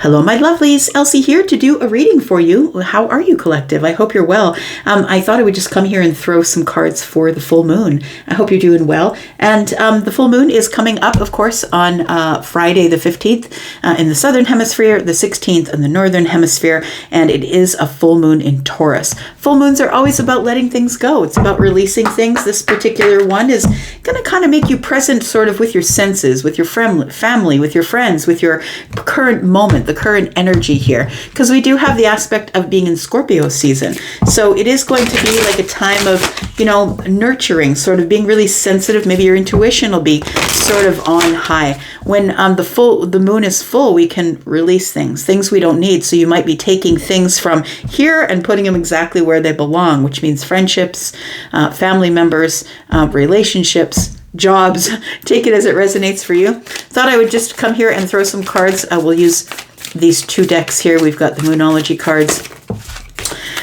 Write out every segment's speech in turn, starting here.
Hello, my lovelies. Elsie here to do a reading for you. How are you, collective? I hope you're well. I thought I would just come here and throw some cards for the full moon. I hope you're doing well. And the full moon is coming up, of course, on Friday the 15th in the southern hemisphere, the 16th in the northern hemisphere, and it is a full moon in Taurus. Full moons are always about letting things go. It's about releasing things. This particular one is going to kind of make you present sort of with your senses, with your family, with your friends, with your current moment, the current energy here, because we do have the aspect of being in Scorpio season. So it is going to be like a time of, nurturing, sort of being really sensitive. Maybe your intuition will be sort of on high. When the moon is full, we can release things we don't need. So you might be taking things from here and putting them exactly where they belong, which means friendships, family members, relationships, jobs. Take it as it resonates for you. Thought I would just come here and throw some cards. We'll use these two decks here. We've got the Moonology cards.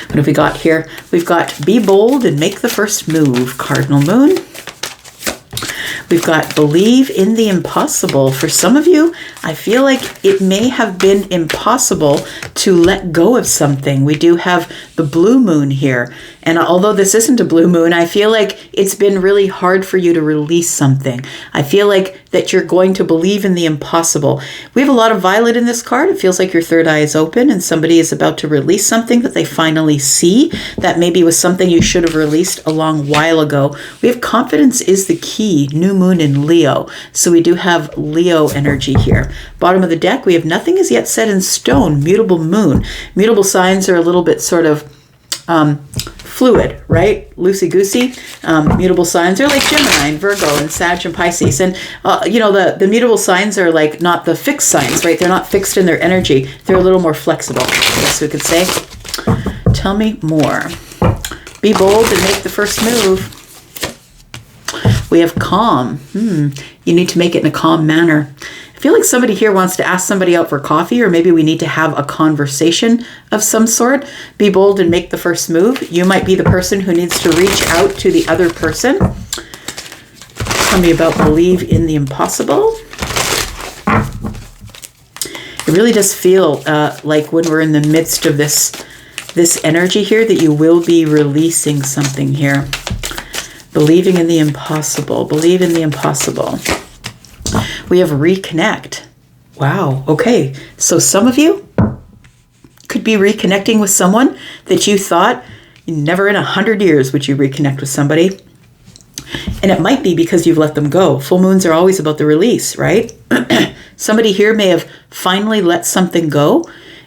What have we got here? We've got Be Bold and Make the First Move, Cardinal Moon. We've got Believe in the Impossible. For some of you, I feel like it may have been impossible to let go of something. We do have the blue moon here. And although this isn't a blue moon, I feel like it's been really hard for you to release something. I feel like that you're going to believe in the impossible. We have a lot of violet in this card. It feels like your third eye is open and somebody is about to release something that they finally see that maybe was something you should have released a long while ago. We have confidence is the key, new moon in Leo. So we do have Leo energy here. Bottom of the deck, we have nothing is yet set in stone, mutable moon. Mutable signs are a little bit sort of fluid, right? Loosey-goosey. Mutable signs are like Gemini and Virgo and Sag and Pisces. And, the mutable signs are like not the fixed signs, right? They're not fixed in their energy. They're a little more flexible, I guess we could say. Tell me more. Be bold and make the first move. We have calm. You need to make it in a calm manner. I feel like somebody here wants to ask somebody out for coffee, or maybe we need to have a conversation of some sort. Be bold and make the first move. You might be the person who needs to reach out to the other person. Tell me about Believe in the Impossible. It really does feel like when we're in the midst of this energy here that you will be releasing something here. Believing in the impossible. Believe in the impossible. We have reconnect. Wow. Okay. So some of you could be reconnecting with someone that you thought never in 100 years would you reconnect with somebody. And it might be because you've let them go. Full moons are always about the release, right? Somebody here may have finally let something go.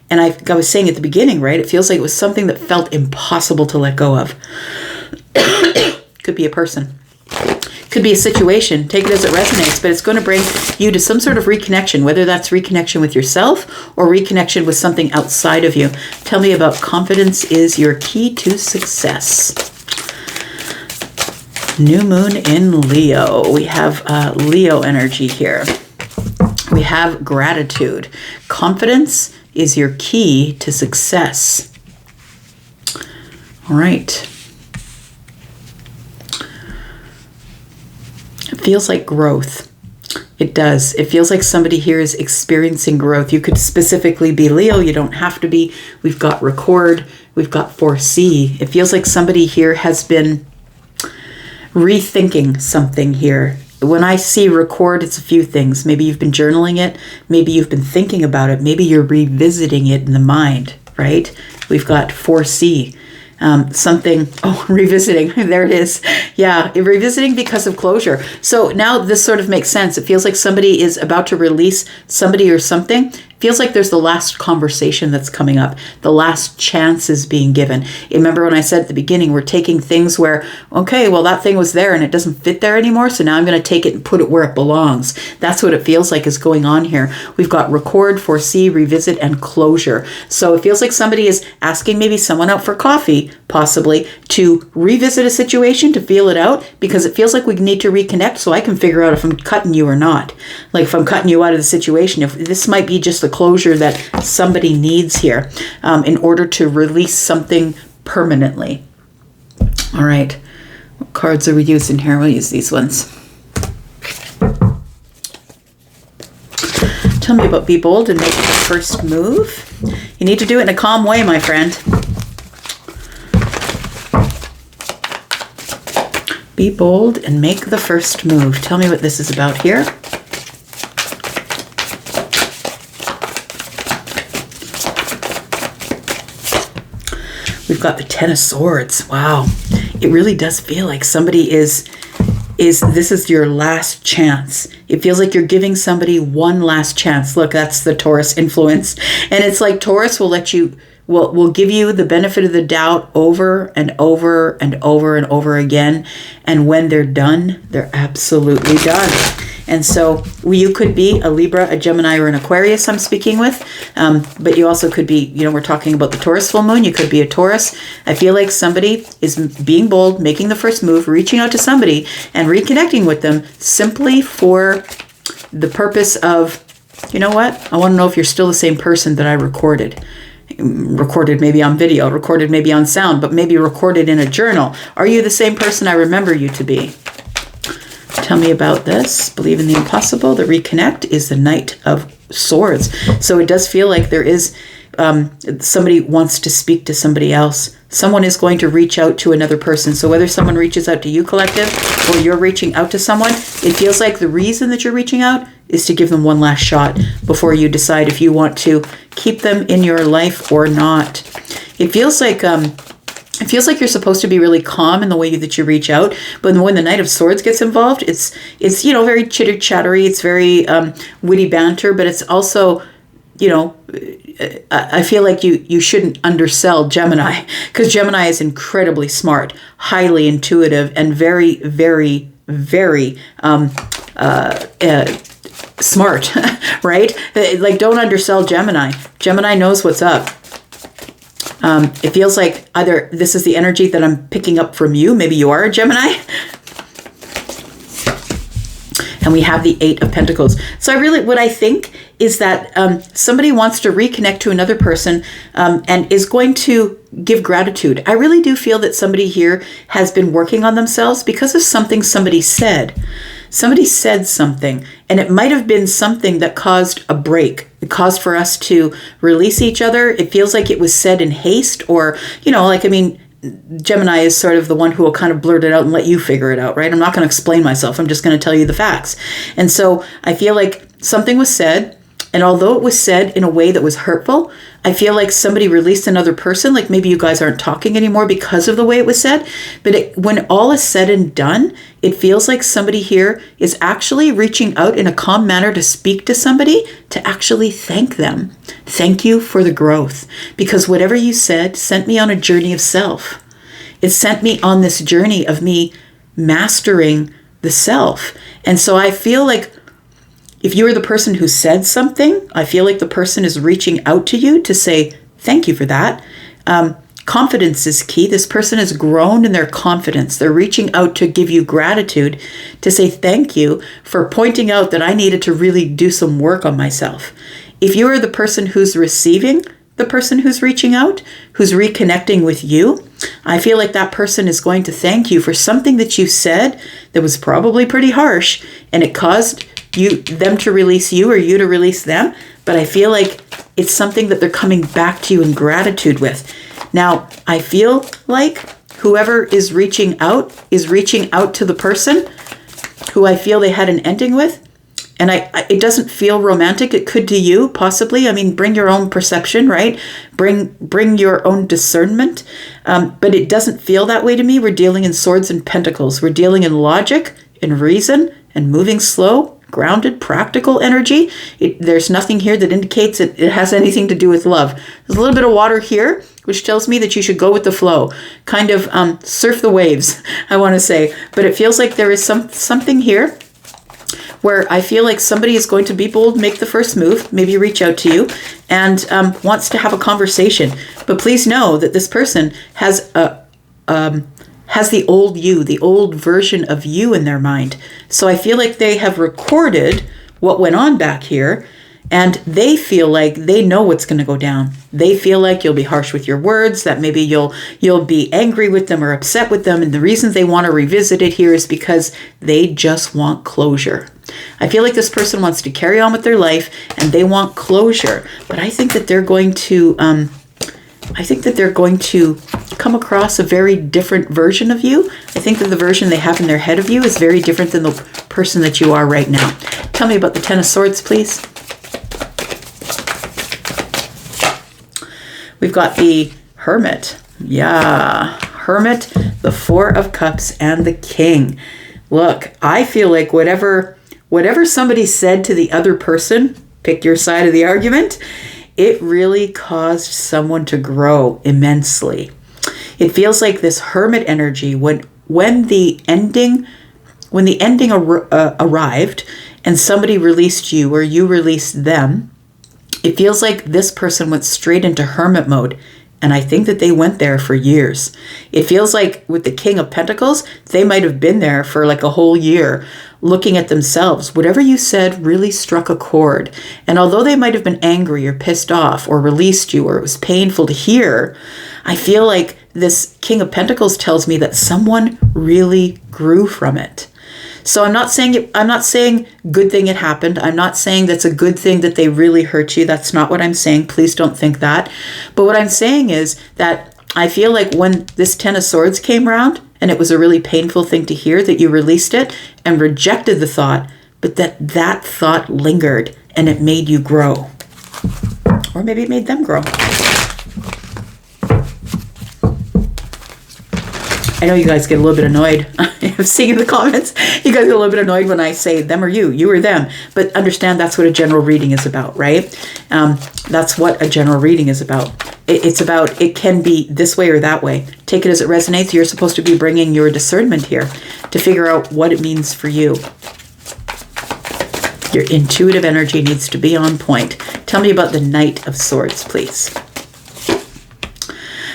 And I was saying at the beginning, right? It feels like it was something that felt impossible to let go of. Could be a person. Could be a situation. Take it as it resonates, but it's going to bring you to some sort of reconnection, whether that's reconnection with yourself or reconnection with something outside of you. Tell me about confidence is your key to success. New moon in Leo. We have Leo energy here. We have gratitude. Confidence is your key to success. All right. It feels like growth. It does. It feels like somebody here is experiencing growth. You could specifically be Leo. You don't have to be. We've got record. We've got foresee. It feels like somebody here has been rethinking something here. When I see record, it's a few things. Maybe you've been journaling it. Maybe you've been thinking about it. Maybe you're revisiting it in the mind, right? We've got foresee. Revisiting. There it is. Yeah, revisiting because of closure. So now this sort of makes sense. It feels like somebody is about to release somebody or something. Feels like there's the last conversation that's coming up. The last chance is being given. Remember when I said at the beginning, we're taking things where, okay, well, that thing was there and it doesn't fit there anymore. So now I'm going to take it and put it where it belongs. That's what it feels like is going on here. We've got record, foresee, revisit, and closure. So it feels like somebody is asking maybe someone out for coffee, possibly, to revisit a situation, to feel it out, because it feels like we need to reconnect so I can figure out if I'm cutting you or not. Like if I'm cutting you out of the situation, if this might be just the closure that somebody needs here in order to release something permanently. All right. What cards are we using here? We'll use these ones. Tell me about be bold and make the first move. You need to do it in a calm way, my friend. Be bold and make the first move. Tell me what this is about here. We've got the Ten of Swords. Wow. It really does feel like somebody is this is your last chance. It feels like you're giving somebody one last chance. Look, that's the Taurus influence. And it's like Taurus will give you the benefit of the doubt over and over and over and over again. And when they're done, they're absolutely done. And so you could be a Libra, a Gemini, or an Aquarius I'm speaking with. But you also could be, we're talking about the Taurus full moon. You could be a Taurus. I feel like somebody is being bold, making the first move, reaching out to somebody and reconnecting with them simply for the purpose of, you know what? I want to know if you're still the same person that I recorded. Recorded maybe on video, recorded maybe on sound, but maybe recorded in a journal. Are you the same person I remember you to be? Tell me about this. Believe in the impossible. The reconnect is the Knight of Swords. So it does feel like there is somebody wants to speak to somebody else. Someone is going to reach out to another person. So whether someone reaches out to you, collective, or you're reaching out to someone, it feels like the reason that you're reaching out is to give them one last shot before you decide if you want to keep them in your life or not. It feels like you're supposed to be really calm in the way that you reach out, but when the Knight of Swords gets involved, it's very chitter-chattery, it's very witty banter, but it's also, I feel like you shouldn't undersell Gemini, because Gemini is incredibly smart, highly intuitive, and very, very, very smart, right? Like, don't undersell Gemini. Gemini knows what's up. It feels like either this is the energy that I'm picking up from you. Maybe you are a Gemini. And we have the Eight of Pentacles. So what I think is that somebody wants to reconnect to another person and is going to give gratitude. I really do feel that somebody here has been working on themselves because of something somebody said. Somebody said something, and it might have been something that caused a break. It caused for us to release each other. It feels like it was said in haste, or, Gemini is sort of the one who will kind of blurt it out and let you figure it out, right? I'm not going to explain myself. I'm just going to tell you the facts. And so I feel like something was said, and although it was said in a way that was hurtful, I feel like somebody released another person, like maybe you guys aren't talking anymore because of the way it was said. But when all is said and done, it feels like somebody here is actually reaching out in a calm manner to speak to somebody, to actually thank them. Thank you for the growth. Because whatever you said sent me on a journey of self. It sent me on this journey of me mastering the self. And so I feel like if you are the person who said something, I feel like the person is reaching out to you to say, thank you for that. Confidence is key. This person has grown in their confidence. They're reaching out to give you gratitude, to say thank you for pointing out that I needed to really do some work on myself. If you are the person who's receiving, the person who's reaching out, who's reconnecting with you, I feel like that person is going to thank you for something that you said that was probably pretty harsh, and it caused them to release you or you to release them. But I feel like it's something that they're coming back to you in gratitude with. Now, I feel like whoever is reaching out to the person who I feel they had an ending with. And it doesn't feel romantic. It could to you, possibly. I mean, bring your own perception, right? Bring your own discernment. But it doesn't feel that way to me. We're dealing in swords and pentacles. We're dealing in logic and reason and moving slow, grounded, practical energy. There's nothing here that indicates it has anything to do with love. There's a little bit of water here, which tells me that you should go with the flow. Kind of surf the waves, I want to say. But it feels like there is something here where I feel like somebody is going to be bold, make the first move, maybe reach out to you, and wants to have a conversation. But please know that this person has the old you, the old version of you in their mind. So I feel like they have recorded what went on back here, and they feel like they know what's going to go down. They feel like you'll be harsh with your words, that maybe you'll be angry with them or upset with them. And the reason they want to revisit it here is because they just want closure. I feel like this person wants to carry on with their life and they want closure, but I think that they're going to come across a very different version of you. I think that the version they have in their head of you is very different than the person that you are right now. Tell me about the Ten of Swords, please. We've got the Hermit. Yeah, Hermit, the Four of Cups, and the King. Look, I feel like whatever somebody said to the other person, pick your side of the argument, it really caused someone to grow immensely. It feels like this Hermit energy, when the ending arrived and somebody released you or you released them, it feels like this person went straight into Hermit mode. And I think that they went there for years. It feels like with the King of Pentacles, they might have been there for like a whole year looking at themselves. Whatever you said really struck a chord. And although they might have been angry or pissed off or released you or it was painful to hear, I feel like this King of Pentacles tells me that someone really grew from it. So I'm not saying good thing it happened. I'm not saying that's a good thing that they really hurt you. That's not what I'm saying. Please don't think that. But what I'm saying is that I feel like when this Ten of Swords came around, and it was a really painful thing to hear that you released it and rejected the thought, but that thought lingered and it made you grow. Or maybe it made them grow. I know you guys get a little bit annoyed. I'm seeing in the comments, you guys get a little bit annoyed when I say them or you or them. But understand that's what a general reading is about, right? That's what a general reading is about. It's about, it can be this way or that way. Take it as it resonates. You're supposed to be bringing your discernment here to figure out what it means for you. Your intuitive energy needs to be on point. Tell me about the Knight of Swords, please.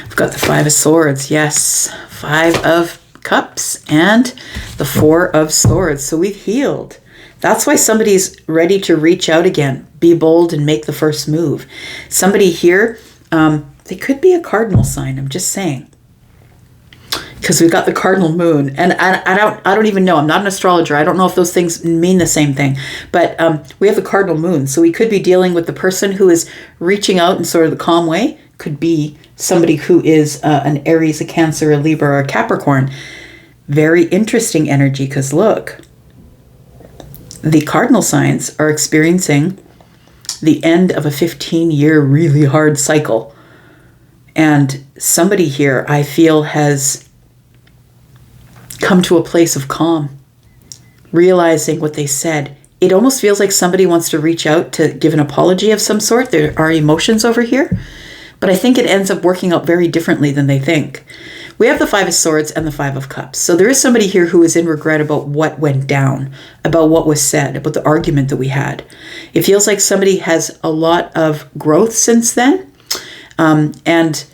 We've got the Five of Swords. Yes. Five of Cups and the Four of Swords. So we've healed. That's why somebody's ready to reach out again. Be bold and make the first move. Somebody here, they could be a cardinal sign. I'm just saying. Because we've got the cardinal moon. And I don't even know. I'm not an astrologer. I don't know if those things mean the same thing. But we have the cardinal moon. So we could be dealing with the person who is reaching out in sort of the calm way. Could be somebody who is an Aries, a Cancer, a Libra, or a Capricorn. Very interesting energy because look, the cardinal signs are experiencing the end of a 15-year really hard cycle. And somebody here, I feel, has come to a place of calm, realizing what they said. It almost feels like somebody wants to reach out to give an apology of some sort. There are emotions over here. But I think it ends up working out very differently than they think. We have the Five of Swords and the Five of Cups. So there is somebody here who is in regret about what went down, about what was said, about the argument that we had. It feels like somebody has a lot of growth since then. And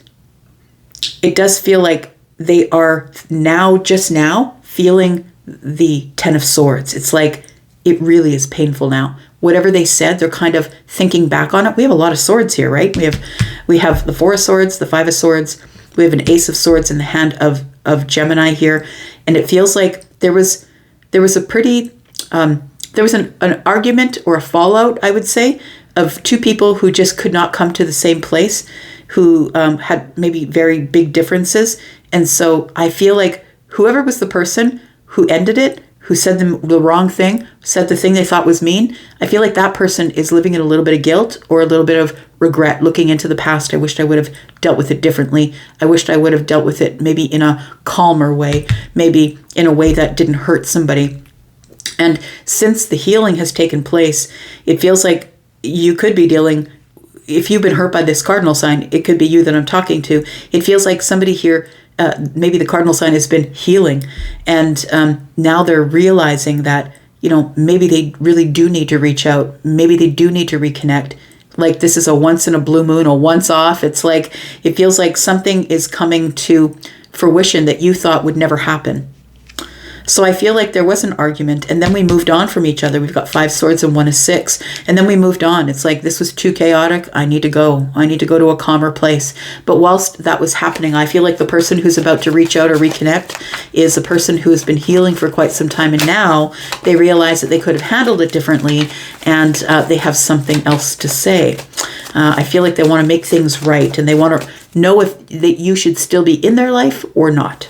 it does feel like they are just now feeling the Ten of Swords. It's like it really is painful now. Whatever they said, they're kind of thinking back on it. We have a lot of swords here, right? We have the Four of Swords, the Five of Swords. We have an Ace of Swords in the hand of Gemini here. And it feels like there was a pretty, there was an argument or a fallout, I would say, of two people who just could not come to the same place, who had maybe very big differences. And so I feel like whoever was the person who ended it, who said the wrong thing, said the thing they thought was mean, I feel like that person is living in a little bit of guilt or a little bit of regret, looking into the past. I wished I would have dealt with it differently. I wished I would have dealt with it maybe in a calmer way, maybe in a way that didn't hurt somebody. And since the healing has taken place, it feels like you could be dealing, if you've been hurt by this cardinal sign, it could be you that I'm talking to. It feels like somebody here, maybe the cardinal sign has been healing, and now they're realizing that, maybe they really do need to reach out. Maybe they do need to reconnect. Like this is a once in a blue moon, a once off. It's like, it feels like something is coming to fruition that you thought would never happen. So I feel like there was an argument, and then we moved on from each other. We've got 5 swords and 1 is 6. And then we moved on. It's like, this was too chaotic. I need to go. I need to go to a calmer place. But whilst that was happening, I feel like the person who's about to reach out or reconnect is a person who has been healing for quite some time. And now they realize that they could have handled it differently, and they have something else to say. I feel like they want to make things right, and they want to know if that you should still be in their life or not.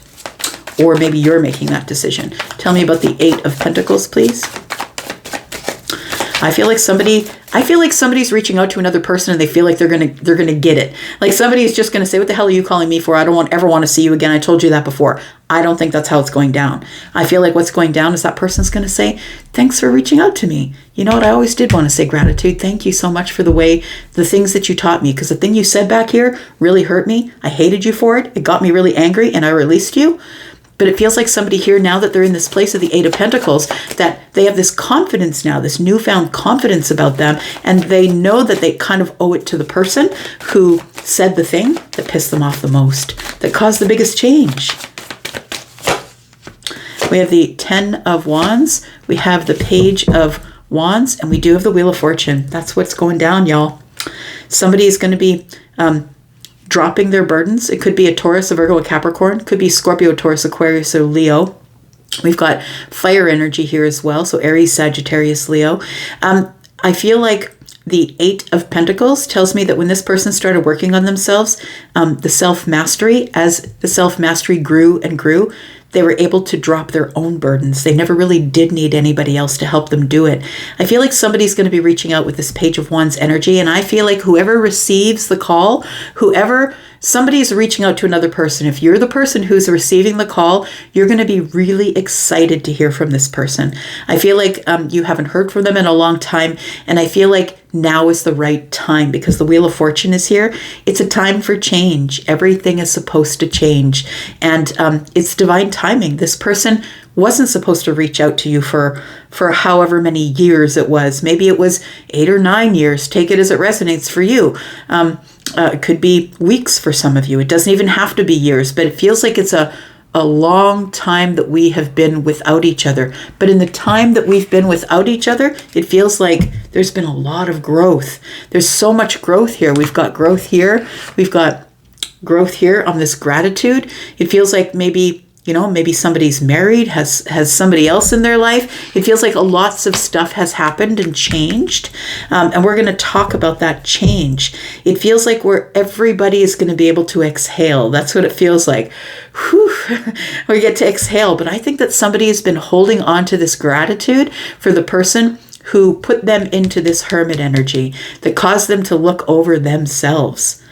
Or maybe you're making that decision. Tell me about the 8 of Pentacles, please. I feel like somebody's reaching out to another person, and they feel like they're gonna get it. Like somebody's just gonna say, "What the hell are you calling me for? I don't ever want to see you again. I told you that before." I don't think that's how it's going down. I feel like what's going down is that person's gonna say, "Thanks for reaching out to me. You know what? I always did want to say gratitude. Thank you so much for the things that you taught me. Because the thing you said back here really hurt me. I hated you for it. It got me really angry, and I released you." But it feels like somebody here, now that they're in this place of the 8 of Pentacles, that they have this confidence now, this newfound confidence about them, and they know that they kind of owe it to the person who said the thing that pissed them off the most, that caused the biggest change. We have the 10 of Wands, we have the Page of Wands, and we do have the Wheel of Fortune. That's what's going down, y'all. Somebody is going to be dropping their burdens. It could be a Taurus, a Virgo, a Capricorn. Could be Scorpio, Taurus, Aquarius, or Leo. We've got fire energy here as well. So Aries, Sagittarius, Leo. I feel like the 8 of Pentacles tells me that when this person started working on themselves, the self-mastery, as the self-mastery grew and grew, they were able to drop their own burdens. They never really did need anybody else to help them do it. I feel like somebody's going to be reaching out with this Page of Wands energy, and I feel like whoever receives the call, somebody's reaching out to another person. If you're the person who's receiving the call, you're going to be really excited to hear from this person. I feel like you haven't heard from them in a long time, and I feel like now is the right time because the Wheel of Fortune is here. It's a time for change. Everything is supposed to change, and it's divine timing. This person wasn't supposed to reach out to you for however many years it was. Maybe it was 8 or 9 years. Take it as it resonates for you. It could be weeks for some of you. It doesn't even have to be years, but it feels like it's a long time that we have been without each other. But in the time that we've been without each other, it feels like there's been a lot of growth. There's so much growth here. We've got growth here. We've got growth here on this gratitude. It feels like maybe somebody's married, has somebody else in their life. It feels like lots of stuff has happened and changed. And we're going to talk about that change. It feels like everybody is going to be able to exhale. That's what it feels like. Whew, we get to exhale. But I think that somebody has been holding on to this gratitude for the person who put them into this hermit energy that caused them to look over themselves.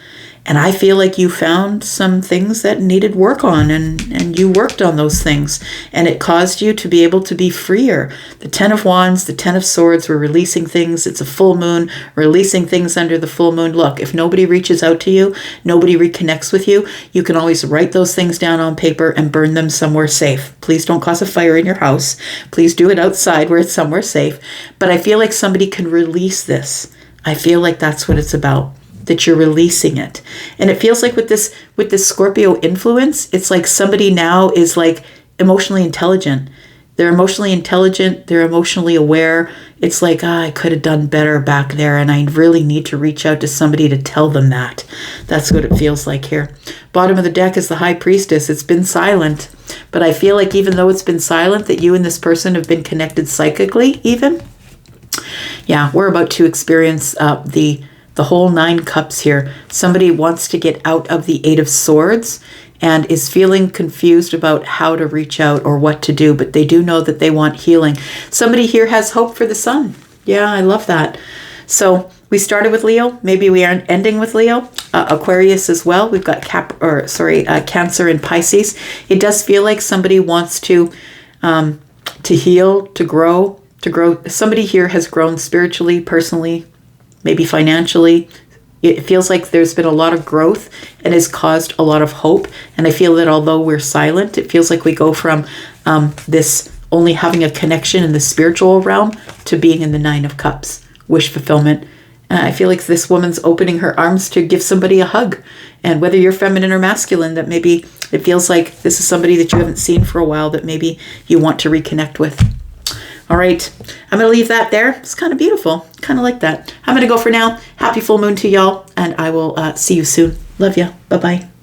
And I feel like you found some things that needed work on, and you worked on those things, and it caused you to be able to be freer. The 10 of Wands, the 10 of Swords, we're releasing things. It's a full moon, releasing things under the full moon. Look, if nobody reaches out to you, nobody reconnects with you, you can always write those things down on paper and burn them somewhere safe. Please don't cause a fire in your house. Please do it outside where it's somewhere safe. But I feel like somebody can release this. I feel like that's what it's about, that you're releasing it. And it feels like with this Scorpio influence, it's like somebody now is like emotionally intelligent. They're emotionally intelligent. They're emotionally aware. It's like, I could have done better back there, and I really need to reach out to somebody to tell them that. That's what it feels like here. Bottom of the deck is the High Priestess. It's been silent, but I feel like even though it's been silent, that you and this person have been connected psychically even. Yeah, we're about to experience the whole 9 cups here. Somebody wants to get out of the 8 of Swords and is feeling confused about how to reach out or what to do, but they do know that they want healing. Somebody here has hope for the sun. Yeah, I love that. So we started with Leo. Maybe we are ending with Leo. Aquarius as well. We've got Cancer and Pisces. It does feel like somebody wants to heal, to grow. Somebody here has grown spiritually, personally, maybe financially. It feels like there's been a lot of growth and has caused a lot of hope. And I feel that although we're silent, it feels like we go from this only having a connection in the spiritual realm to being in the 9 of Cups, wish fulfillment. I feel like this woman's opening her arms to give somebody a hug And whether you're feminine or masculine, that maybe it feels like this is somebody that you haven't seen for a while that maybe you want to reconnect with. All right, I'm going to leave that there. It's kind of beautiful. Kind of like that. I'm going to go for now. Happy full moon to y'all, and I will see you soon. Love ya. Bye-bye.